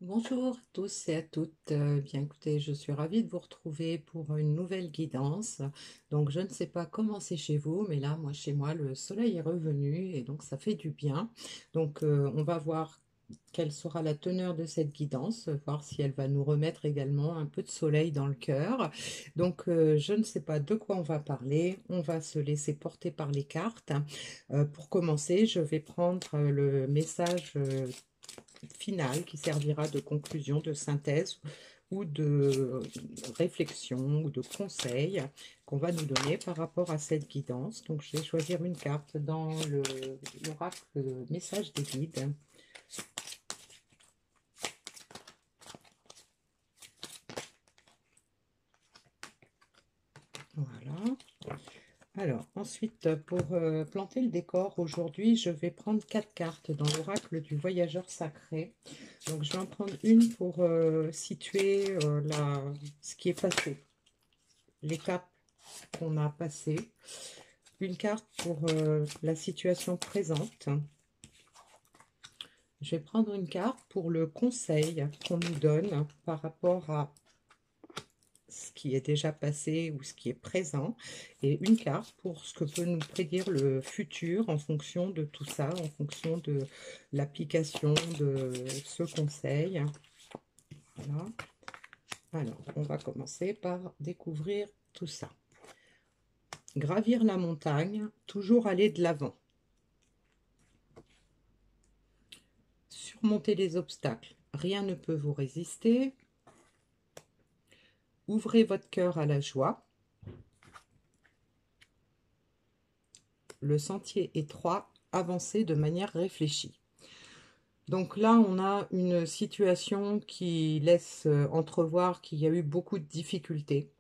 Bonjour à tous et à toutes. Bien écoutez, je suis ravie de vous retrouver pour une nouvelle guidance. Donc je ne sais pas comment c'est chez vous, mais là, moi, chez moi, le soleil est revenu et donc ça fait du bien. Donc on va voir quelle sera la teneur de cette guidance, voir si elle va nous remettre également un peu de soleil dans le cœur. Donc je ne sais pas de quoi on va parler. On va se laisser porter par les cartes. Pour commencer, je vais prendre le message finale qui servira de conclusion, de synthèse ou de réflexion ou de conseil qu'on va nous donner par rapport à cette guidance. Donc je vais choisir une carte dans l'oracle message des guides. Voilà. Alors, ensuite, pour planter le décor, aujourd'hui, je vais prendre 4 cartes dans l'oracle du voyageur sacré. Donc, je vais en prendre une pour situer ce qui est passé, l'étape qu'on a passée. Une carte pour la situation présente. Je vais prendre une carte pour le conseil qu'on nous donne par rapport à ce qui est déjà passé ou ce qui est présent, et une carte pour ce que peut nous prédire le futur en fonction de tout ça, en fonction de l'application de ce conseil. Voilà. Alors, on va commencer par découvrir tout ça. Gravir la montagne, toujours aller de l'avant. Surmonter les obstacles, rien ne peut vous résister. Ouvrez votre cœur à la joie. Le sentier étroit, avancez de manière réfléchie. Donc là, on a une situation qui laisse entrevoir qu'il y a eu beaucoup de difficultés.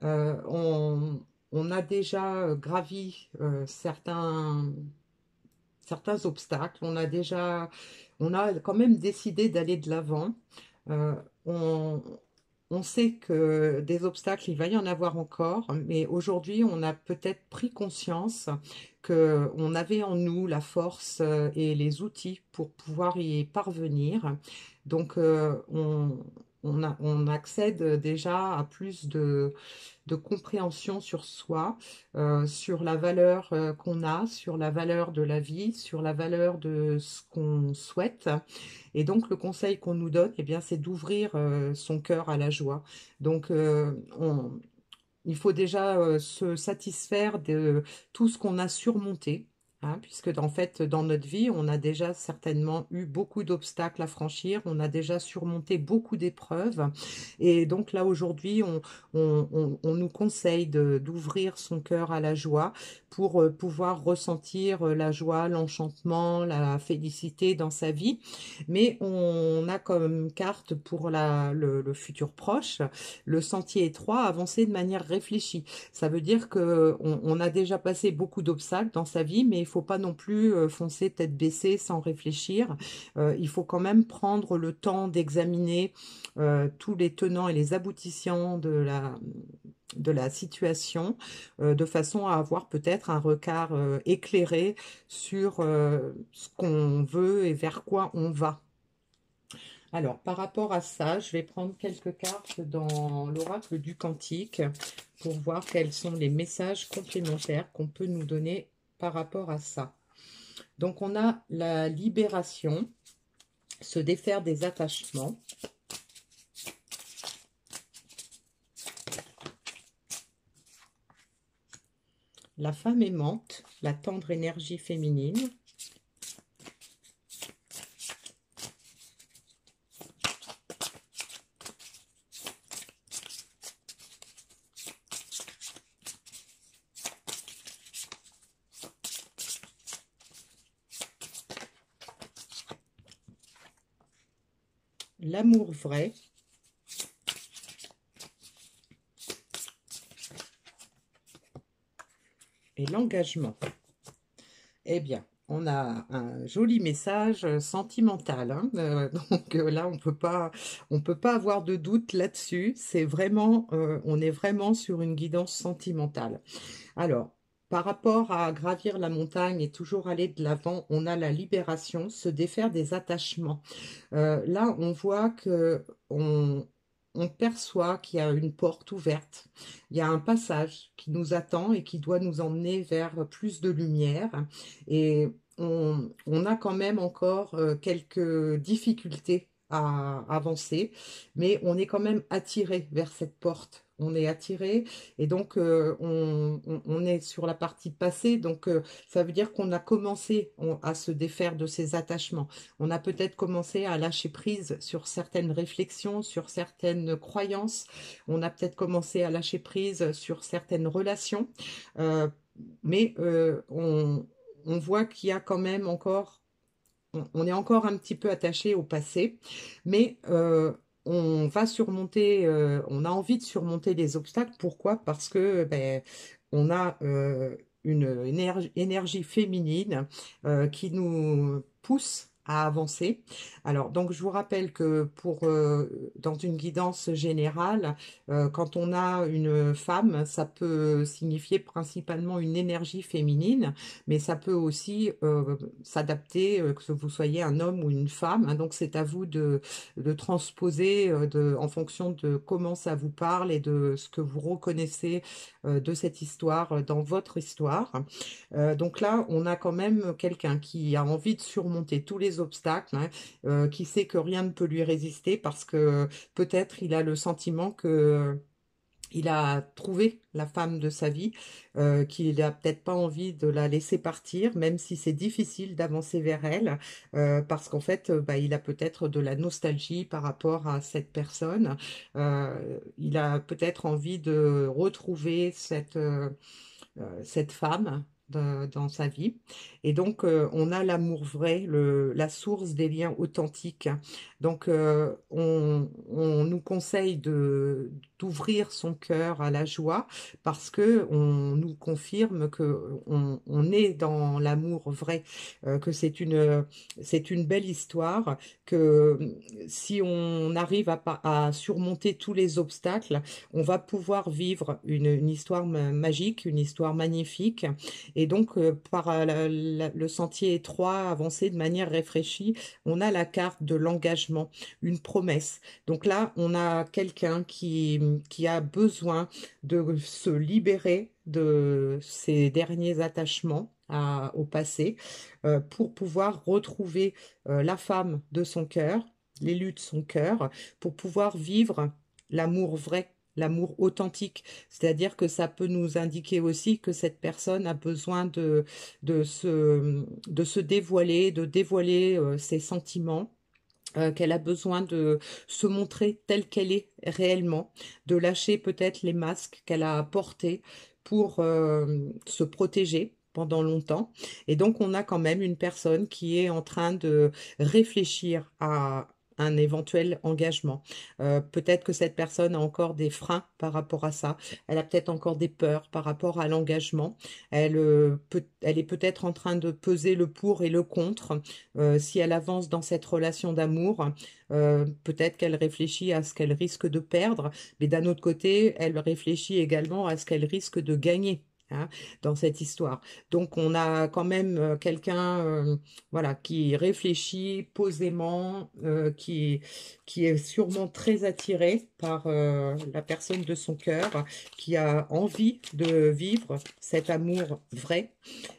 Euh, on, on a déjà gravi certains obstacles. On a quand même décidé d'aller de l'avant. Euh, on, on sait que des obstacles, il va y en avoir encore, mais aujourd'hui, on a peut-être pris conscience qu'on avait en nous la force et les outils pour pouvoir y parvenir. Donc, on accède déjà à plus de compréhension sur soi, sur la valeur qu'on a, sur la valeur de la vie, sur la valeur de ce qu'on souhaite. Et donc, le conseil qu'on nous donne, eh bien, c'est d'ouvrir son cœur à la joie. Donc, il faut déjà se satisfaire de tout ce qu'on a surmonté, hein, puisque en fait, dans notre vie, on a déjà certainement eu beaucoup d'obstacles à franchir, on a déjà surmonté beaucoup d'épreuves. Et donc là, aujourd'hui, on nous conseille d'ouvrir son cœur à la joie pour pouvoir ressentir la joie, l'enchantement, la félicité dans sa vie. Mais on a comme carte pour le futur proche le sentier étroit, avancer de manière réfléchie. Ça veut dire que on a déjà passé beaucoup d'obstacles dans sa vie, mais il faut pas non plus foncer tête baissée sans réfléchir. Il faut quand même prendre le temps d'examiner tous les tenants et les aboutissants de la situation, de façon à avoir peut-être un regard éclairé sur ce qu'on veut et vers quoi on va. Alors, par rapport à ça, je vais prendre quelques cartes dans l'oracle du Cantique pour voir quels sont les messages complémentaires qu'on peut nous donner par rapport à ça. Donc, on a la libération, se défaire des attachements. La femme aimante, la tendre énergie féminine. L'amour vrai. Et l'engagement. Eh bien, on a un joli message sentimental, hein. Donc là, on peut pas avoir de doute là-dessus. C'est vraiment, on est vraiment sur une guidance sentimentale. Alors, par rapport à gravir la montagne et toujours aller de l'avant, on a la libération, se défaire des attachements. Là, on voit que on perçoit qu'il y a une porte ouverte, il y a un passage qui nous attend et qui doit nous emmener vers plus de lumière. Et on a quand même encore quelques difficultés à avancer, mais on est quand même attiré vers cette porte. On est attiré et donc on est sur la partie passée, donc ça veut dire qu'on a commencé à se défaire de ces attachements. On a peut-être commencé à lâcher prise sur certaines réflexions, sur certaines croyances. On a peut-être commencé à lâcher prise sur certaines relations. Euh, mais on voit qu'il y a quand même encore, on est encore un petit peu attaché au passé, mais on va surmonter, on a envie de surmonter les obstacles. Pourquoi? Parce que ben, on a une énergie féminine qui nous pousse à avancer. Alors, donc, je vous rappelle que dans une guidance générale, quand on a une femme, ça peut signifier principalement une énergie féminine, mais ça peut aussi s'adapter, que vous soyez un homme ou une femme, hein. Donc, c'est à vous de transposer en fonction de comment ça vous parle et de ce que vous reconnaissez de cette histoire dans votre histoire. Donc là, on a quand même quelqu'un qui a envie de surmonter tous les obstacles, hein, qui sait que rien ne peut lui résister parce que peut-être il a le sentiment que il a trouvé la femme de sa vie, qu'il n'a peut-être pas envie de la laisser partir, même si c'est difficile d'avancer vers elle, parce qu'en fait, bah, il a peut-être de la nostalgie par rapport à cette personne. Il a peut-être envie de retrouver cette femme dans sa vie. Et donc, on a l'amour vrai, la source des liens authentiques. Donc, on nous conseille d'ouvrir son cœur à la joie parce que on nous confirme que on est dans l'amour vrai, que c'est une belle histoire, que si on arrive à surmonter tous les obstacles, on va pouvoir vivre une histoire magique, une histoire magnifique. Et donc, par le sentier étroit, avancer de manière réfléchie, on a la carte de l'engagement, une promesse. Donc là, on a quelqu'un qui a besoin de se libérer de ses derniers attachements au passé pour pouvoir retrouver la femme de son cœur, l'élu de son cœur, pour pouvoir vivre l'amour vrai, l'amour authentique. C'est-à-dire que ça peut nous indiquer aussi que cette personne a besoin de se dévoiler, de dévoiler ses sentiments, qu'elle a besoin de se montrer telle qu'elle est réellement, de lâcher peut-être les masques qu'elle a portés pour se protéger pendant longtemps. Et donc, on a quand même une personne qui est en train de réfléchir à un éventuel engagement. Peut-être que cette personne a encore des freins par rapport à ça. Elle a peut-être encore des peurs par rapport à l'engagement. Elle est peut-être en train de peser le pour et le contre. Si elle avance dans cette relation d'amour, peut-être qu'elle réfléchit à ce qu'elle risque de perdre, mais d'un autre côté, elle réfléchit également à ce qu'elle risque de gagner, hein, dans cette histoire. Donc, on a quand même quelqu'un, voilà, qui réfléchit posément, qui est sûrement très attiré par la personne de son cœur, qui a envie de vivre cet amour vrai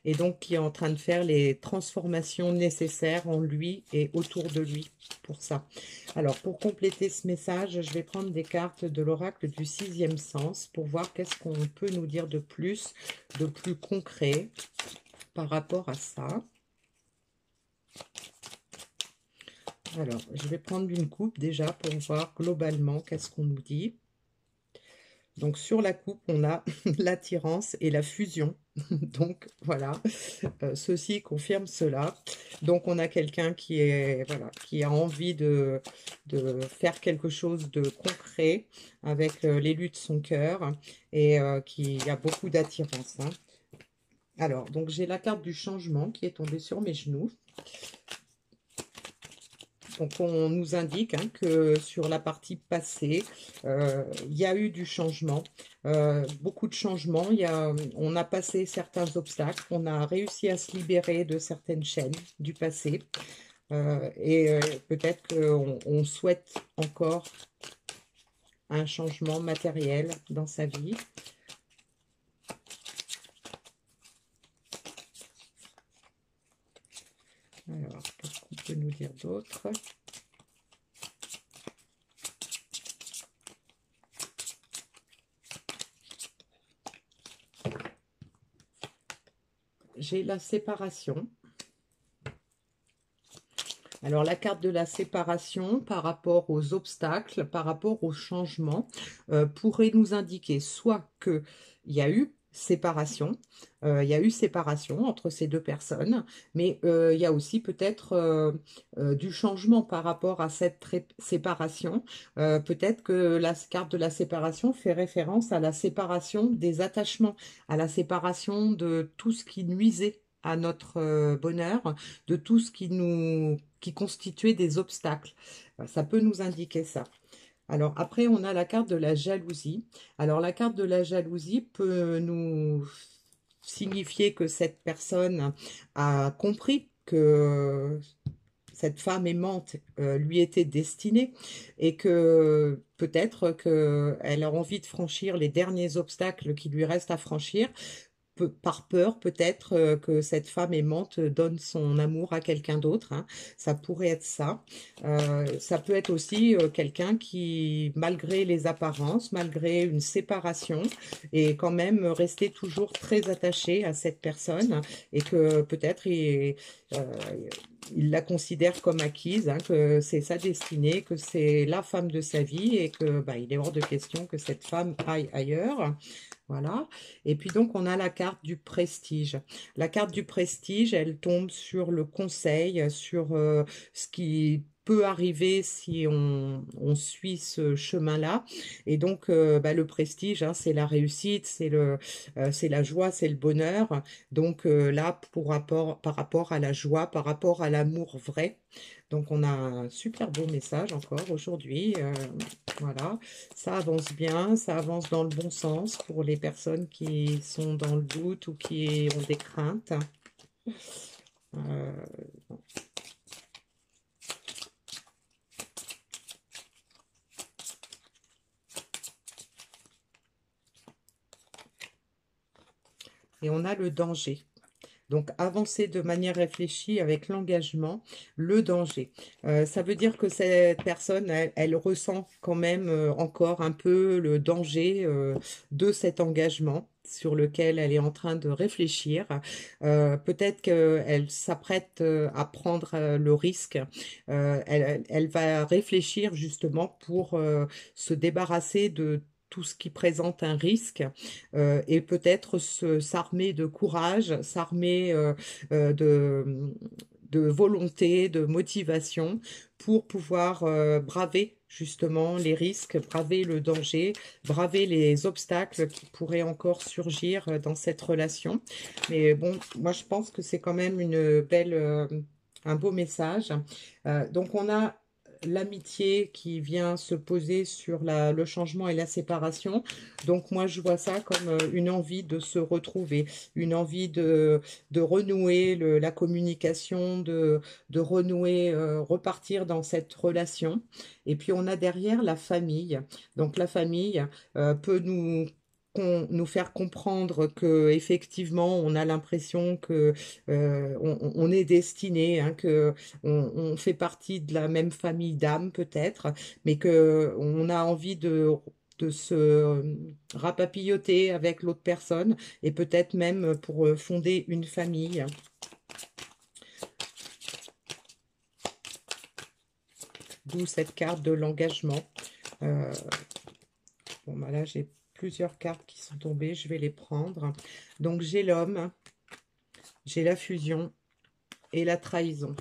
et donc qui est en train de faire les transformations nécessaires en lui et autour de lui pour ça. Alors, pour compléter ce message, je vais prendre des cartes de l'oracle du sixième sens pour voir qu'est-ce qu'on peut nous dire de plus concret par rapport à ça. Alors, je vais prendre une coupe déjà pour voir globalement qu'est-ce qu'on nous dit. Donc, sur la coupe, on a l'attirance et la fusion. Donc, voilà, ceci confirme cela. Donc, on a quelqu'un qui est, voilà, qui a envie de faire quelque chose de concret avec l'élu de son cœur et qui a beaucoup d'attirance, hein. Alors, donc, j'ai la carte du changement qui est tombée sur mes genoux. Donc, on nous indique que sur la partie passée, il y a eu du changement, beaucoup de changements. On a passé certains obstacles, on a réussi à se libérer de certaines chaînes du passé. Et peut-être qu'on souhaite encore un changement matériel dans sa vie. Alors, qu'est-ce qu'on peut nous dire d'autre? J'ai la séparation. Alors, la carte de la séparation par rapport aux obstacles, par rapport aux changements, pourrait nous indiquer soit qu'il y a eu séparation, entre ces deux personnes, mais il y a aussi peut-être du changement par rapport à cette séparation. Peut-être que la carte de la séparation fait référence à la séparation des attachements, à la séparation de tout ce qui nuisait à notre bonheur, de tout ce qui constituait des obstacles. Ça peut nous indiquer ça. Alors après, on a la carte de la jalousie. Alors la carte de la jalousie peut nous signifier que cette personne a compris que cette femme aimante lui était destinée et que peut-être qu'elle a envie de franchir les derniers obstacles qui lui restent à franchir, par peur peut-être que cette femme aimante donne son amour à quelqu'un d'autre. Ça pourrait être ça. Ça peut être aussi quelqu'un qui, malgré les apparences, malgré une séparation, est quand même resté toujours très attaché à cette personne et que peut-être il la considère comme acquise, que c'est sa destinée, que c'est la femme de sa vie et que il est hors de question que cette femme aille ailleurs. Voilà. Et puis donc, on a la carte du prestige. La carte du prestige, elle tombe sur le conseil, sur ce qui peut arriver si on suit ce chemin-là. Et donc, le prestige, c'est la réussite, c'est la joie, c'est le bonheur. Donc là, par rapport à la joie, par rapport à l'amour vrai. Donc, on a un super beau message encore aujourd'hui. Voilà, ça avance bien, ça avance dans le bon sens pour les personnes qui sont dans le doute ou qui ont des craintes. Euh, et on a le danger. Donc, avancer de manière réfléchie avec l'engagement, le danger. Ça veut dire que cette personne, elle ressent quand même encore un peu le danger de cet engagement sur lequel elle est en train de réfléchir. Peut-être qu'elle s'apprête à prendre le risque. Elle va réfléchir justement pour se débarrasser de tout ce qui présente un risque et peut-être s'armer de courage, s'armer de volonté, de motivation pour pouvoir braver justement les risques, braver le danger, braver les obstacles qui pourraient encore surgir dans cette relation. Mais bon, moi je pense que c'est quand même un beau message. Donc on a l'amitié qui vient se poser sur le changement et la séparation. Donc moi je vois ça comme une envie de se retrouver, une envie de renouer la communication, de renouer, repartir dans cette relation. Et puis on a derrière la famille. Donc la famille peut nous faire comprendre que effectivement on a l'impression que on est destiné, que on fait partie de la même famille d'âmes peut-être, mais que on a envie de se rapapilloter avec l'autre personne et peut-être même pour fonder une famille. D'où cette carte de l'engagement. Euh, bon, là, j'ai plusieurs cartes qui sont tombées, je vais les prendre. Donc, j'ai l'homme, j'ai la fusion et la trahison.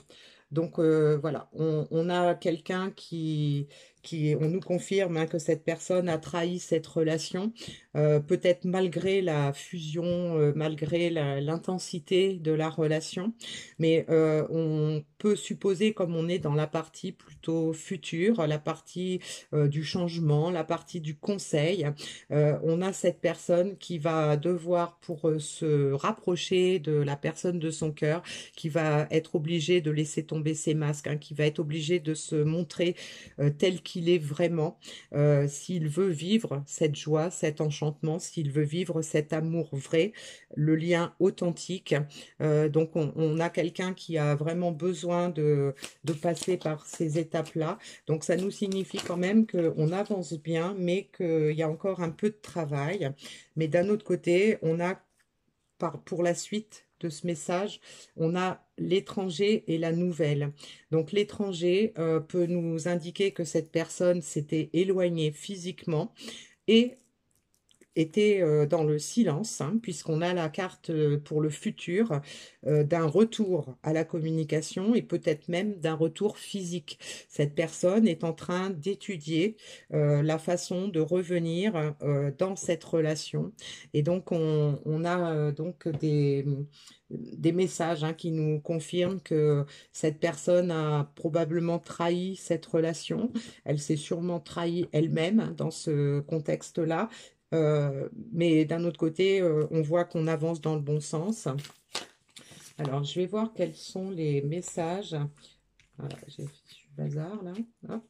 Donc voilà, on a quelqu'un qui on nous confirme hein, que cette personne a trahi cette relation, peut-être malgré la fusion, malgré l'intensité de la relation, mais on peut supposer, comme on est dans la partie plutôt future, la partie du changement, la partie du conseil, on a cette personne qui va devoir, pour se rapprocher de la personne de son cœur, qui va être obligé de laisser tomber ses masques, hein, qui va être obligé de se montrer tel qu'il est vraiment, s'il veut vivre cette joie, cet enchantement, s'il veut vivre cet amour vrai, le lien authentique. Donc on a quelqu'un qui a vraiment besoin de passer par ces étapes-là. Donc ça nous signifie quand même qu'on avance bien, mais qu'il y a encore un peu de travail. Mais d'un autre côté, on a pour la suite de ce message, on a l'étranger et la nouvelle. Donc l'étranger peut nous indiquer que cette personne s'était éloignée physiquement et était dans le silence, hein, puisqu'on a la carte pour le futur d'un retour à la communication et peut-être même d'un retour physique. Cette personne est en train d'étudier la façon de revenir dans cette relation. Et donc, on a donc des messages hein, qui nous confirment que cette personne a probablement trahi cette relation. Elle s'est sûrement trahie elle-même dans ce contexte-là. Mais d'un autre côté, on voit qu'on avance dans le bon sens. Alors, je vais voir quels sont les messages. Voilà, je suis bazar là. Hop.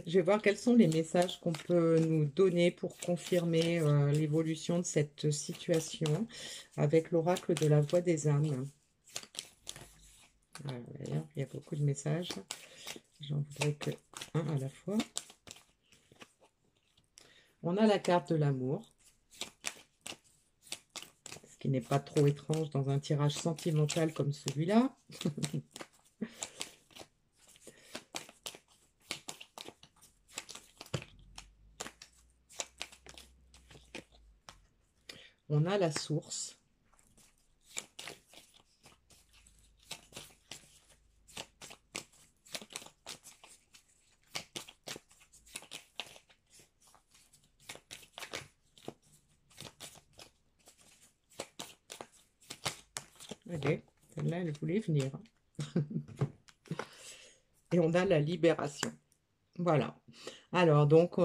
Je vais voir quels sont les messages qu'on peut nous donner pour confirmer l'évolution de cette situation avec l'oracle de la voix des âmes. Voilà, il y a beaucoup de messages. J'en voudrais que un à la fois. On a la carte de l'amour, ce qui n'est pas trop étrange dans un tirage sentimental comme celui-là. On a la source. Allez, celle-là, elle voulait venir. Et on a la libération. Voilà. Alors, donc,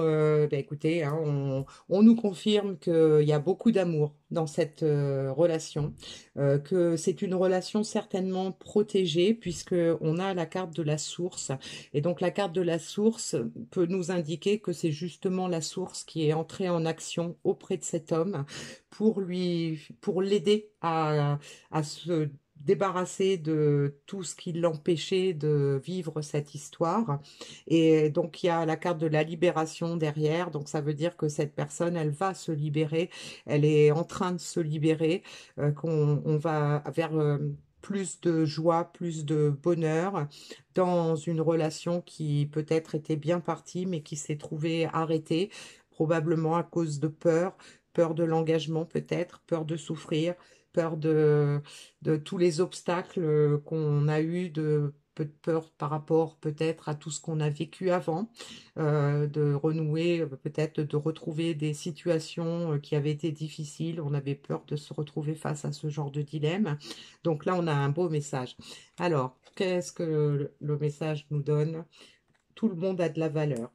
écoutez, hein, on nous confirme qu'il y a beaucoup d'amour dans cette relation, que c'est une relation certainement protégée, puisque on a la carte de la source. Et donc, la carte de la source peut nous indiquer que c'est justement la source qui est entrée en action auprès de cet homme pour l'aider à se débarrasser de tout ce qui l'empêchait de vivre cette histoire. Et donc, il y a la carte de la libération derrière. Donc, ça veut dire que cette personne, elle va se libérer. Elle est en train de se libérer, qu'on va vers plus de joie, plus de bonheur dans une relation qui peut-être était bien partie, mais qui s'est trouvée arrêtée, probablement à cause de peur de l'engagement peut-être, peur de souffrir, peur de tous les obstacles qu'on a eu, de peu de peur par rapport peut-être à tout ce qu'on a vécu avant, de renouer, peut-être de retrouver des situations qui avaient été difficiles. On avait peur de se retrouver face à ce genre de dilemme. Donc là, on a un beau message. Alors, qu'est-ce que le message nous donne? Tout le monde a de la valeur.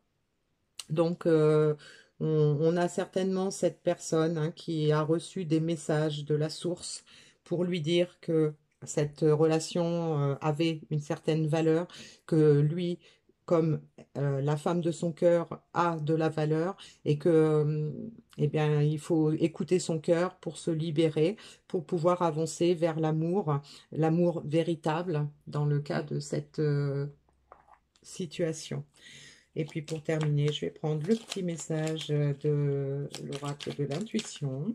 Donc, on a certainement cette personne hein, qui a reçu des messages de la source pour lui dire que cette relation avait une certaine valeur, que lui, comme la femme de son cœur, a de la valeur et que, eh bien, il faut écouter son cœur pour se libérer, pour pouvoir avancer vers l'amour véritable dans le cas de cette situation. Et puis pour terminer, je vais prendre le petit message de l'oracle de l'intuition.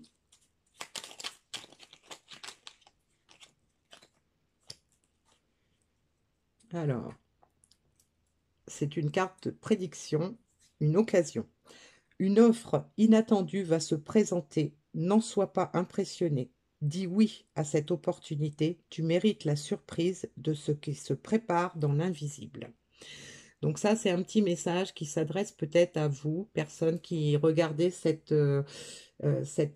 Alors, c'est une carte de prédiction, une occasion. Une offre inattendue va se présenter, n'en sois pas impressionné. Dis oui à cette opportunité, tu mérites la surprise de ce qui se prépare dans l'invisible. Donc ça, c'est un petit message qui s'adresse peut-être à vous, personne qui regardez cette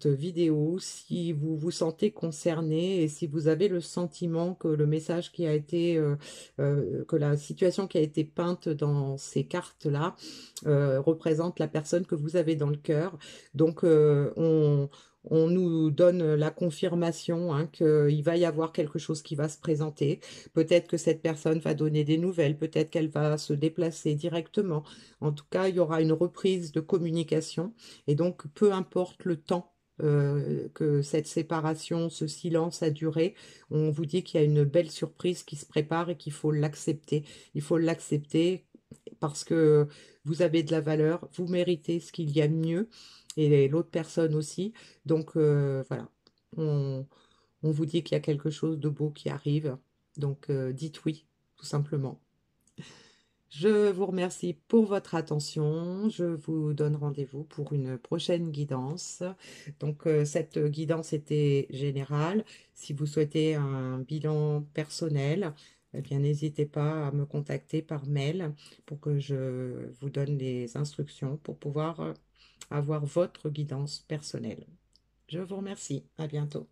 vidéo, si vous vous sentez concerné et si vous avez le sentiment que le message qui a été, que la situation qui a été peinte dans ces cartes-là représente la personne que vous avez dans le cœur. Donc on nous donne la confirmation hein, qu'il va y avoir quelque chose qui va se présenter. Peut-être que cette personne va donner des nouvelles, peut-être qu'elle va se déplacer directement. En tout cas, il y aura une reprise de communication. Et donc, peu importe le temps que cette séparation, ce silence a duré, on vous dit qu'il y a une belle surprise qui se prépare et qu'il faut l'accepter. Il faut l'accepter parce que vous avez de la valeur, vous méritez ce qu'il y a de mieux, et l'autre personne aussi. Donc voilà, on, on vous dit qu'il y a quelque chose de beau qui arrive. Donc dites oui, tout simplement. Je vous remercie pour votre attention. Je vous donne rendez-vous pour une prochaine guidance. Donc, cette guidance était générale. Si vous souhaitez un bilan personnel, eh bien, n'hésitez pas à me contacter par mail pour que je vous donne les instructions pour pouvoir avoir votre guidance personnelle. Je vous remercie. À bientôt.